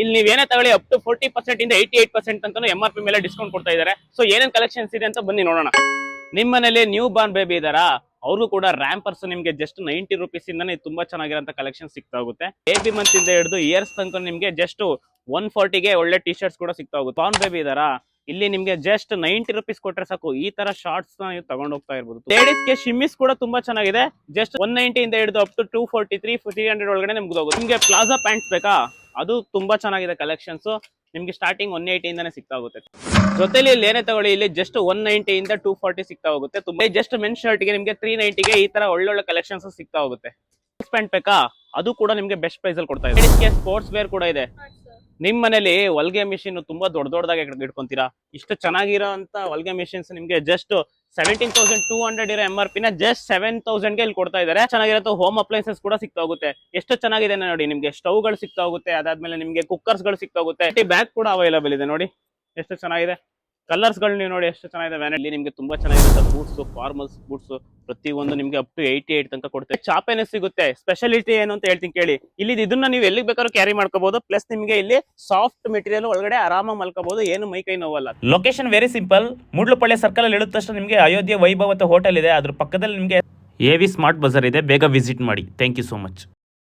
ಇಲ್ಲಿ ನೀವೇನೇ ತಗೊಳ್ಳಿ ಅಪ್ ಟು 40% ಇಂದ 88% ಅಂತಾನು MRP ಮೇಲೆ ಡಿಸ್ಕೌಂಟ್ ಕೊಡ್ತಾ ಇದ್ದಾರೆ. ಸೊ ಏನೇನ್ ಕಲೆಕ್ಷನ್ಸ್ ಇದೆ ಅಂತ ಬನ್ನಿ ನೋಡೋಣ. ನಿಮ್ಮ ಮನೇಲಿ ನ್ಯೂ ಬಾರ್ನ್ ಬೇಬಿ ಇದಾರಾ, ಅವ್ರಿಗೂ ಕೂಡ ರ್ಯಾಂಪರ್ಸ್ ನಿಮ್ಗೆ ಜಸ್ಟ್ 90 rupees ಇಂದಾನೆ ತುಂಬಾ ಚೆನ್ನಾಗಿರೋ ಕಲೆಕ್ಷನ್ ಸಿಗ್ತಾ ಹೋಗುತ್ತೆ. ಬೇಬಿ ಮಂತ್ ಇಂದ ಹಿಡಿದು ಇಯರ್ಸ್ ತನಕ ನಿಮ್ಗೆ ಜಸ್ಟ್ 140 ಗೆ ಒಳ್ಳೆ ಟಿ ಶರ್ಟ್ಸ್ ಕೂಡ ಸಿಗ್ತಾ ಹೋಗುತ್ತೆ. ಬಾರ್ನ್ ಬೇಬಿ ಇದಾರಾ, ಇಲ್ಲಿ ನಿಮ್ಗೆ ಜಸ್ಟ್ 90 rupees ಕೊಟ್ರೆ ಸಾಕು ಈ ತರ ಶಾರ್ಟ್ಸ್ ನೀವು ತಗೊಂಡ್ ಹೋಗ್ತಾ ಇರ್ಬೋದು. ಲೇಡೀಸ್ ಗೆ ಶಿಮ್ಮಿಸ್ ಕೂಡ ತುಂಬಾ ಚೆನ್ನಾಗಿದೆ. ಜಸ್ಟ್ 190 ಇಂದ ಹಿಡಿದು ಅಪ್ ಟು 243 300 ಒಳಗಡೆ ನಿಮ್ಗೆ ಹೋಗುತ್ತೆ. ನಿಮ್ಗೆ ಪ್ಲಾಜಾ ಪ್ಯಾಂಟ್ಸ್ ಬೇಕಾ, ಅದು ತುಂಬಾ ಚೆನ್ನಾಗಿದೆ ಕಲೆಕ್ಷನ್ಸ್. ನಿಮ್ಗೆ ಸ್ಟಾರ್ಟಿಂಗ್ 180 ಇಂದಾನೆ ಸಿಗ್ತಾ ಹೋಗುತ್ತೆ. ಜೊತೆಲಿ ಇಲ್ಲಿ ಏನೇ ತಗೊಳ್ಳಿ, ಇಲ್ಲಿ ಜಸ್ಟ್ 190 ಇಂದ 240 ಸಿಗ್ತಾ ಹೋಗುತ್ತೆ. ತುಂಬಾ ಜಸ್ಟ್ ಮೆನ್ ಶರ್ಟ್ ಗೆ ನಿಮ್ಗೆ 390 ಗೆ ಈ ತರ ಒಳ್ಳೊಳ್ಳೆ ಕಲೆಕ್ಷನ್ಸ್ ಸಿಗ್ತಾ ಹೋಗುತ್ತೆ. ಪ್ಯಾಂಟ್ ಬೇಕಾ, ಅದು ಕೂಡ ನಿಮ್ಗೆ ಬೆಸ್ಟ್ ಪ್ರೈಸ್ ಅಲ್ಲಿ ಕೊಡ್ತಾ ಇದೆ. ಸ್ಪೋರ್ಟ್ಸ್ ವೇರ್ ಕೂಡ ಇದೆ. ನಿಮ್ ಮನೇಲಿ ಹೊಲಿಗೆ ಮಿಷಿನ್ ತುಂಬಾ ದೊಡ್ಡದಾಗಿ ಇಟ್ಕೊಂತೀರಾ, ಇಷ್ಟು ಚೆನ್ನಾಗಿರೋ ಅಂತ ಹೊಲಿಗೆ ಮಿಷಿನ್ಸ್ ನಿಮ್ಗೆ ಜಸ್ಟ್ 17,200 ಇರೋ MRP ನ ಜಸ್ಟ್ 7,000 ಗೆ ಇಲ್ಲಿ ಕೊಡ್ತಾ ಇದಾರೆ. ಚೆನ್ನಾಗಿರೋ ಹೋಮ್ ಅಪ್ಲೈನ್ಸಸ್ ಕೂಡ ಸಿಗ್ತಾ ಹೋಗುತ್ತೆ. ಎಷ್ಟು ಚೆನ್ನಾಗಿದೆ ನೋಡಿ, ನಿಮ್ಗೆ ಸ್ಟವ್ ಗಳು ಸಿಗ್ತಾ ಹೋಗುತ್ತೆ, ಅದಾದ್ಮೇಲೆ ನಿಮ್ಗೆ ಕುಕ್ಕರ್ಸ್ ಗಳು ಸಿಗ್ತಾ ಹೋಗುತ್ತೆ. ಬ್ಯಾಗ್ ಕೂಡ ಅವೈಲೇಬಲ್ ಇದೆ ನೋಡಿ, ಎಷ್ಟು ಚೆನ್ನಾಗಿದೆ. ಕಲರ್ಸ್ ಗಳು ನೀವು ನೋಡಿ ಎಷ್ಟು ಚೆನ್ನಾಗಿದೆ. ವ್ಯಾನಲ್ಲಿ ನಿಮ್ಗೆ ತುಂಬಾ ಚೆನ್ನಾಗಿರುತ್ತೆ. ಬೂಟ್ಸ್, ಫಾರ್ಮಲ್ಸ್ ಬೂಟ್ಸ್ ಪ್ರತಿಯೊಂದು ನಿಮ್ಗೆ ಅಪ್ ಟು 88 ತನಕ ಕೊಡುತ್ತೆ. ಚಾಪೇನೆ ಸಿಗುತ್ತೆ. ಸ್ಪೆಷಾಲಿಟಿ ಏನು ಅಂತ ಹೇಳ್ತೀನಿ ಕೇಳಿ. ಇಲ್ಲಿ ಇದನ್ನ ನೀವು ಎಲ್ಲಿಗೆ ಬೇಕಾದ್ರೂ ಕ್ಯಾರಿ ಮಾಡ್ಕೋಬಹುದು. ಪ್ಲಸ್ ನಿಮ್ಗೆ ಇಲ್ಲಿ ಸಾಫ್ಟ್ ಮೆಟೀರಿಯಲ್ ಒಳಗಡೆ ಆರಾಮಾಗಿ ಮಲ್ಕೋಬಹುದು, ಏನು ಮೈ ಕೈ ನೋವಲ್ಲ. Location very simple. Moodalapalya circle ಅಲ್ಲಿ ಇಳಿದ ತಕ್ಷಣ ನಿಮ್ಗೆ ಅಯೋಧ್ಯೆ ವೈಭವ ಹೋಟೆಲ್ ಇದೆ, ಅದ್ರ ಪಕ್ಕದಲ್ಲಿ ನಿಮ್ಗೆ AV ಸ್ಮಾರ್ಟ್ ಬಜಾರ್ ಇದೆ. ಬೇಗ ವಿಸಿಟ್ ಮಾಡಿ. Thank you so much.